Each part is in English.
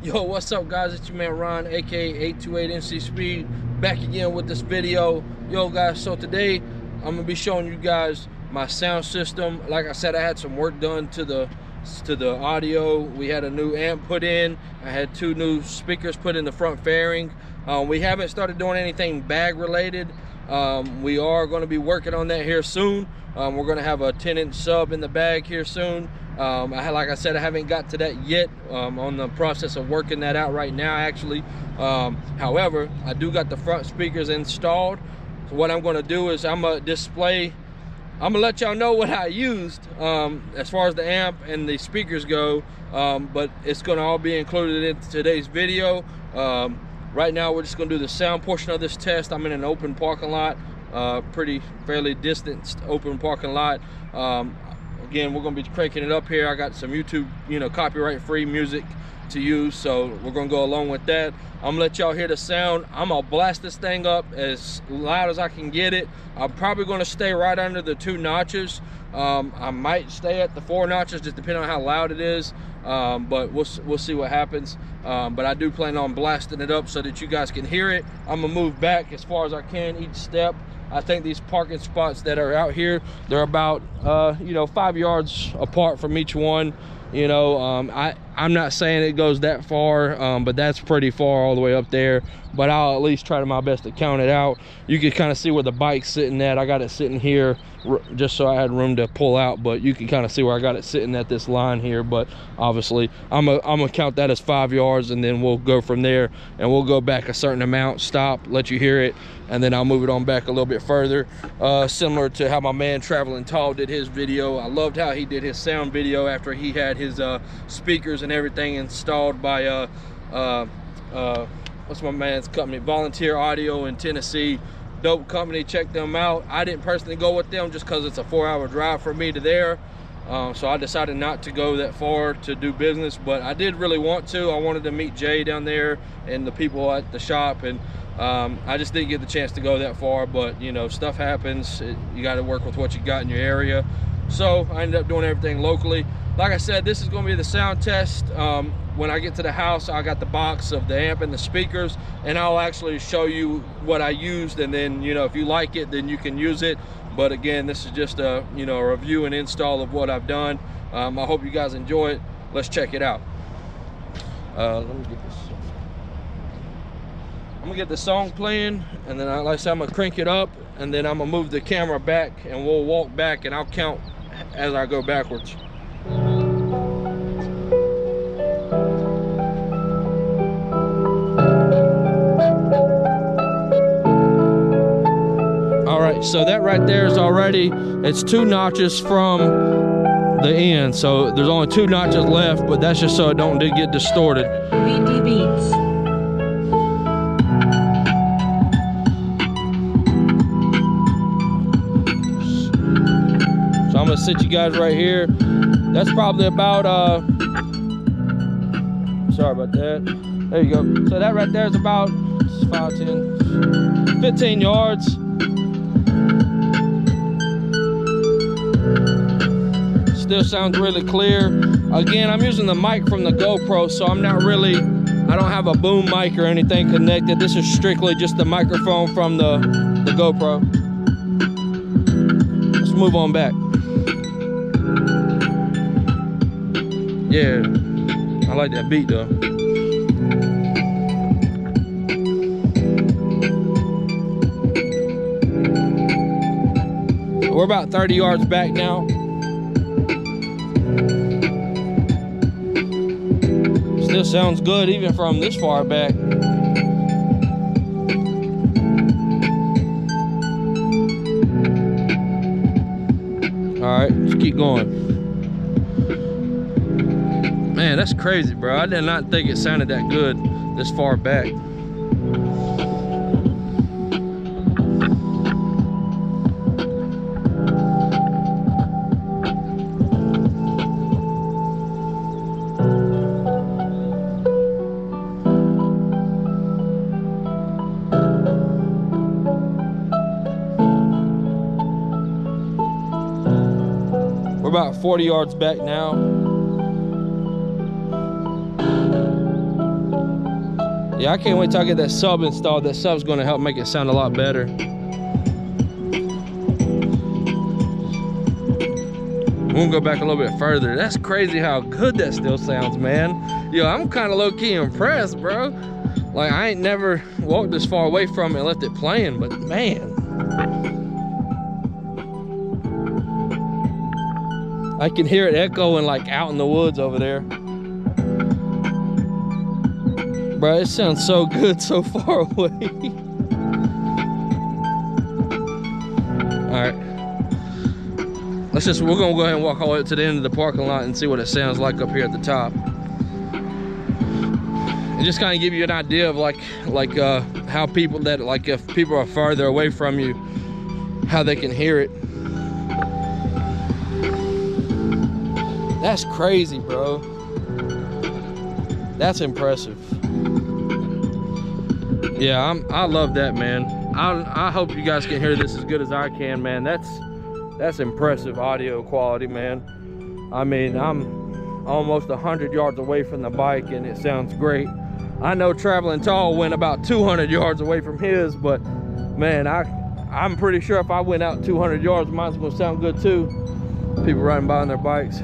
Yo, what's up guys? It's your man Ron, aka 828MC Speed, back again with this video. Yo guys, so today I'm gonna be showing you guys my sound system. Like I said, I had some work done to the audio. We had a new amp put in. I had 2 new speakers put in the front fairing. We haven't started doing anything bag related. We are going to be working on that here soon. We're going to have a 10-inch sub in the bag here soon. Like I said, I haven't got to that yet. On the process of working that out right now, actually. However, I do got the front speakers installed. So what I'm going to do is I'm going to let y'all know what I used as far as the amp and the speakers go, but it's going to all be included in today's video. Right now we're just going to do the sound portion of this test. I'm in an open parking lot, fairly distanced open parking lot. Again, we're going to be cranking it up here. I got some YouTube, copyright free music to use, so we're going to go along with that. I'm gonna let y'all hear the sound. I'm gonna blast this thing up as loud as I can get it. I'm probably gonna stay right under the 2 notches. I might stay at the 4 notches, just depending on how loud it is. But we'll see what happens. But I do plan on blasting it up so that you guys can hear it. I'm gonna move back as far as I can each step. I think these parking spots that are out here, they're about 5 yards apart from each one. I'm not saying it goes that far, but that's pretty far all the way up there. But I'll at least try my best to count it out. You can kind of see where the bike's sitting at. I got it sitting here just so I had room to pull out, but you can kind of see where I got it sitting at this line here. But obviously I'm gonna count that as 5 yards, and then we'll go from there, and we'll go back a certain amount, stop, let you hear it, and then I'll move it on back a little bit further, similar to how my man Traveling Tall did his video. I loved how he did his sound video after he had his speakers and everything installed by what's my man's company, Volunteer Audio in Tennessee. Dope company, check them out. I didn't personally go with them just because it's a 4-hour drive for me to there, so I decided not to go that far to do business, but I did really want to. I wanted to meet Jay down there and the people at the shop, and I just didn't get the chance to go that far. But stuff happens. You got to work with what you got in your area, so I ended up doing everything locally. Like I said, this is going to be the sound test. When I get to the house, I got the box of the amp and the speakers, and I'll actually show you what I used, and then if you like it, then you can use it. But again, this is just a a review and install of what I've done. I hope you guys enjoy it. Let's check it out. Let me get this. I'm gonna get the song playing, and then like I said, I'm gonna crank it up, and then I'm gonna move the camera back, and we'll walk back, and I'll count as I go backwards. Alright, so that right there is already, it's 2 notches from the end, so there's only 2 notches left, but that's just so it don't get distorted. VD Beats. So I'm gonna sit you guys right here. That's probably about sorry about that. There you go. So that right there is about 5, 10, 15 yards. Still sounds really clear. Again, I'm using the mic from the GoPro, so I don't have a boom mic or anything connected. This is strictly just the microphone from the GoPro. Let's move on back. Yeah, I like that beat though. We're about 30 yards back now. Still sounds good even from this far back. All right, let's keep going. Man, that's crazy, bro. I did not think it sounded that good this far back. We're about 40 yards back now. Yeah, I can't wait till I get that sub installed. That sub's gonna help make it sound a lot better. We'll go back a little bit further. That's crazy how good that still sounds, man. Yo, I'm kind of low-key impressed, bro. Like, I ain't never walked this far away from it and left it playing, but man. I can hear it echoing like out in the woods over there. Bro, it sounds so good so far away. All right. We're gonna go ahead and walk all the way up to the end of the parking lot and see what it sounds like up here at the top. And just kind of give you an idea of like how people that, like, if people are farther away from you, how they can hear it. That's crazy, bro. That's impressive. Yeah, I love that, man. I hope you guys can hear this as good as I can, man. That's impressive audio quality, man. I mean, I'm almost 100 yards away from the bike and it sounds great. I know Traveling Tall went about 200 yards away from his, but man, I'm pretty sure if I went out 200 yards, mine's gonna sound good too. People riding by on their bikes.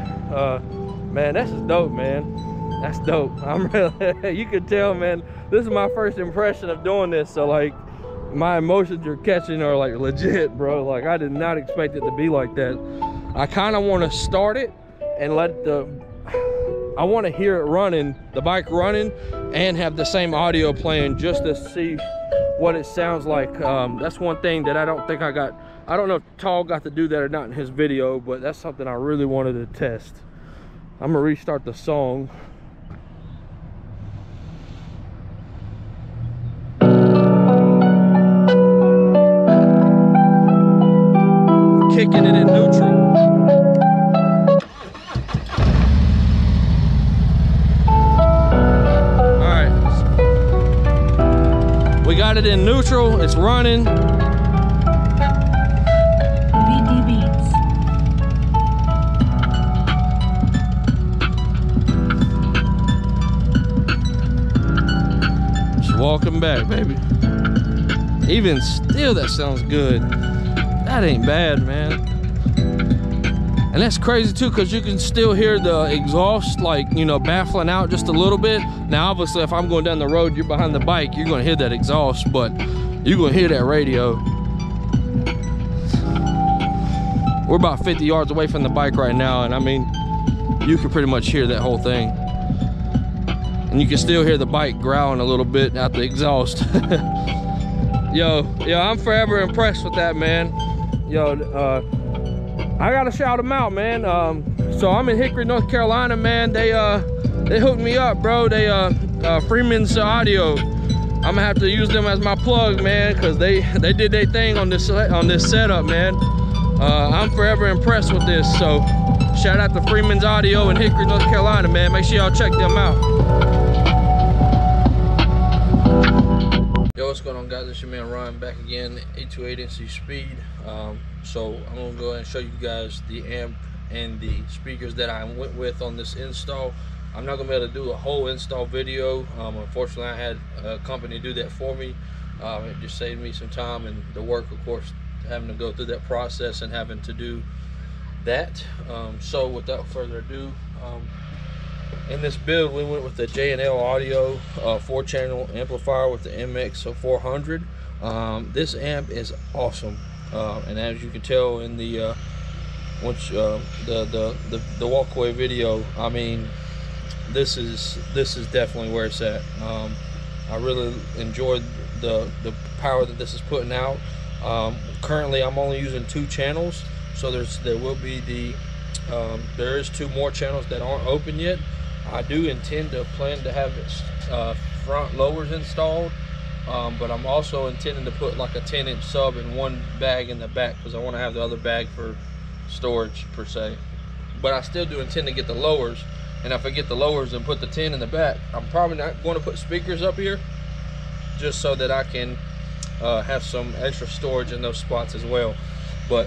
Man, this is dope, man. That's dope. I'm really, you can tell, man, this is my first impression of doing this, so like, my emotions you're catching are like legit, bro. Like, I did not expect it to be like that. I kind of want to start it and I want to hear it running, the bike running, and have the same audio playing just to see what it sounds like. That's one thing that I don't think I got. I don't know if Tall got to do that or not in his video, but that's something I really wanted to test. I'm gonna restart the song. Kicking it in neutral. All right, we got it in neutral. It's running. VD Beats. Just walking back, baby. Even still, that sounds good. That ain't bad, man. And that's crazy too, because you can still hear the exhaust, like, you know, baffling out just a little bit. Now obviously if I'm going down the road, you're behind the bike, you're gonna hear that exhaust, but you're gonna hear that radio. We're about 50 yards away from the bike right now, and I mean, you can pretty much hear that whole thing. And you can still hear the bike growling a little bit out the exhaust. Yo, I'm forever impressed with that, man. Yo, I gotta shout them out, man. So I'm in Hickory, North Carolina, man. They hooked me up, bro. They Freeman's Audio. I'm gonna have to use them as my plug, man, because they did their thing on this setup, man. I'm forever impressed with this. So shout out to Freeman's Audio in Hickory, North Carolina, man. Make sure y'all check them out. Yo, what's going on, guys? It's your man Ryan back again, 828 NC Speed. So I'm gonna go ahead and show you guys the amp and the speakers that I went with on this install. I'm not gonna be able to do a whole install video. Unfortunately, I had a company do that for me. It just saved me some time and the work, of course, having to go through that process and having to do that. So without further ado, in this build, we went with the J&L Audio 4-channel amplifier with the MX400. This amp is awesome, and as you can tell in the walkaway video, I mean, this is definitely where it's at. I really enjoyed the power that this is putting out. Currently, I'm only using 2 channels, so there will be there is 2 more channels that aren't open yet. I do plan to have front lowers installed, but I'm also intending to put like a 10-inch sub in one bag in the back, because I want to have the other bag for storage per se. But I still do intend to get the lowers, and if I get the lowers and put the 10 in the back, I'm probably not going to put speakers up here, just so that I can have some extra storage in those spots as well. But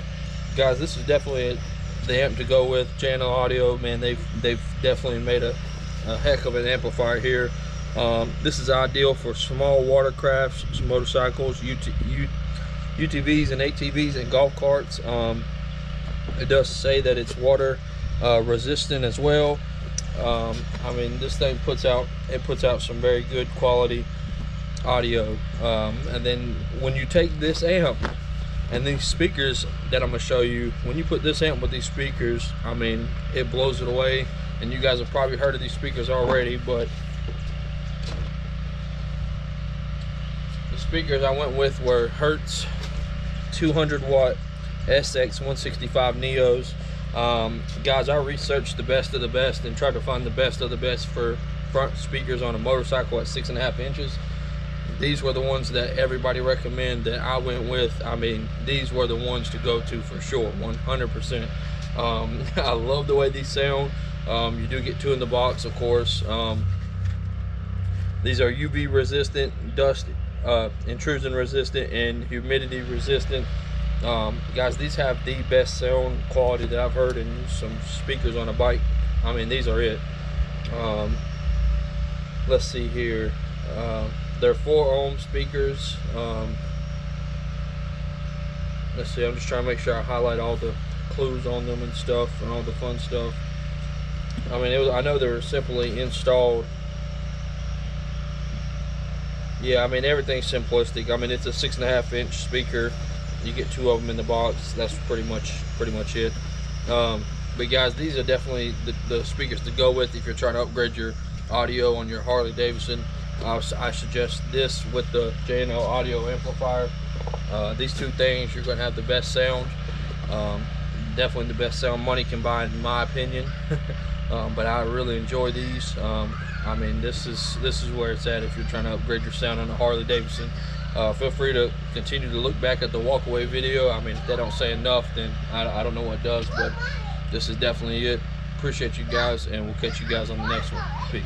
guys, this is definitely the amp to go with. J&L Audio, man, they've definitely made a heck of an amplifier here. This is ideal for small watercrafts, motorcycles, UTVs and ATVs and golf carts. It does say that it's water resistant as well. I mean, this thing puts out some very good quality audio. And then when you take this amp and these speakers that I'm gonna show you, when you put this amp with these speakers, I mean, it blows it away. And you guys have probably heard of these speakers already, but the speakers I went with were Hertz 200 watt SX 165 Neos. Guys, I researched the best of the best and tried to find the best of the best for front speakers on a motorcycle at 6.5 inches. These were the ones that everybody recommend that I went with. I mean, these were the ones to go to for sure, 100%. I love the way these sound. You do get 2 in the box, of course. These are UV resistant, dust intrusion resistant, and humidity resistant. Guys, these have the best sound quality that I've heard in some speakers on a bike. I mean, these are it. Let's see here. They're 4 ohm speakers. Let's see, I'm just trying to make sure I highlight all the clues on them and stuff and all the fun stuff. I mean, I know they were simply installed. Yeah, I mean, everything's simplistic. I mean, it's a 6.5 inch speaker. You get 2 of them in the box. That's pretty much it. But guys, these are definitely the speakers to go with if you're trying to upgrade your audio on your Harley-Davidson. I suggest this with the JNL audio amplifier. These 2 things, you're going to have the best sound. Definitely the best sound money can buy, in my opinion. But I really enjoy these. I mean, this is where it's at if you're trying to upgrade your sound on a Harley-Davidson. Feel free to continue to look back at the walkaway video. I mean, if they don't say enough, then I don't know what does, but this is definitely it. Appreciate you guys, and we'll catch you guys on the next one. Peace.